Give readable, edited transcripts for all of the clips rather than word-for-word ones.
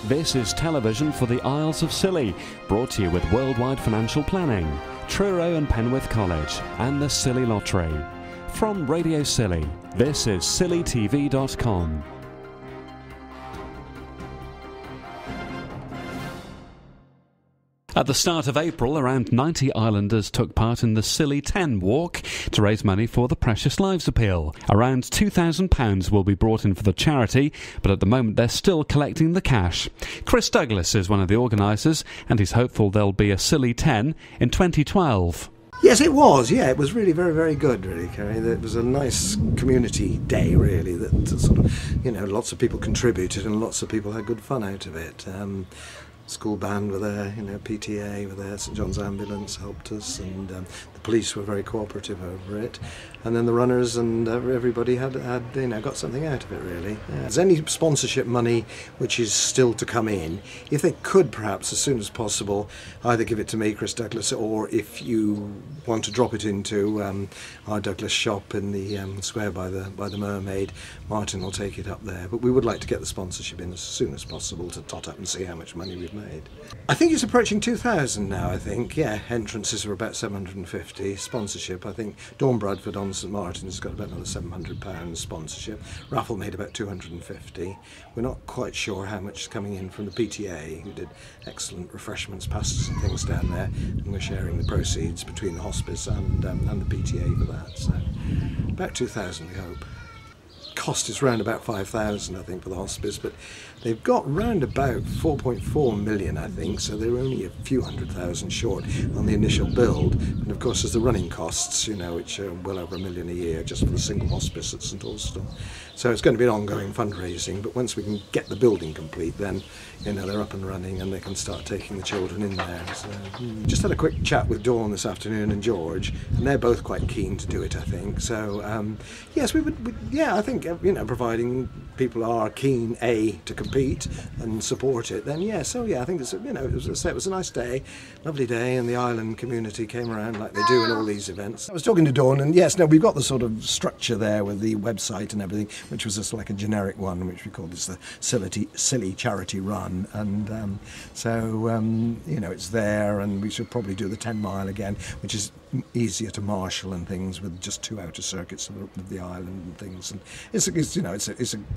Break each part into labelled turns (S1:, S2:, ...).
S1: This is television for the Isles of Scilly, brought to you with Worldwide Financial Planning, Truro and Penwith College, and the Scilly Lottery. From Radio Scilly, this is ScillyTV.com. At the start of April, around 90 islanders took part in the Scilly 10 walk to raise money for the Precious Lives Appeal. Around £2,000 will be brought in for the charity, but at the moment they're still collecting the cash. Chris Douglas is one of the organisers, and he's hopeful there'll be a Scilly 10 in 2012.
S2: Yes, it was. Yeah, it was really very, very good, really, Kerry. It was a nice community day, really, that sort of, lots of people contributed and lots of people had good fun out of it. School band were there, PTA were there, St John's Ambulance helped us, and the police were very cooperative over it. And then the runners and everybody had got something out of it, really. Yeah. There's any sponsorship money which is still to come in. If they could, perhaps, as soon as possible, either give it to me, Chris Douglas, or if you want to drop it into our Douglas shop in the square by the Mermaid, Martin will take it up there. But we would like to get the sponsorship in as soon as possible to tot up and see how much money we've made. I think it's approaching 2,000 now, I think. Yeah, entrances are about 750. Sponsorship, I think Dawn Bradford on St Martin's has got about another £700 sponsorship. Raffle made about 250. We're not quite sure how much is coming in from the PTA, who did excellent refreshments, pastas and things down there, and we're sharing the proceeds between the hospice and the PTA for that. So about 2,000, we hope. Cost is round about 5,000, I think, for the hospice, but they've got round about 4.4 million, I think, so they're only a few £100,000 short on the initial build. And of course there's the running costs, which are well over £1 million a year just for the single hospice at St Austell. So it's going to be an ongoing fundraising, but once we can get the building complete, then they're up and running and they can start taking the children in there. So just had a quick chat with Dawn this afternoon and George, and they're both quite keen to do it, I think. So yes, we would. I think providing people are keen to compete and support it, then yeah. So yeah, I think it's it was a nice day, lovely day, and the island community came around like they do in all these events. I was talking to Dawn, and yes, we've got the sort of structure there with the website and everything, which was just like a generic one, which we called this the Scilly Charity Run, and it's there, and we should probably do the 10 mile again, which is easier to marshal and things with just 2 outer circuits of the island and things, and it's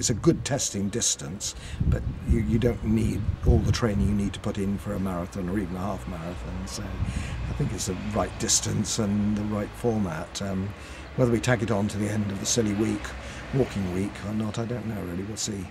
S2: a good testing distance, but you don't need all the training you need to put in for a marathon or even a half marathon. So I think it's the right distance and the right format. Whether we tag it on to the end of the Scilly week, walking week or not, I don't know really. We'll see.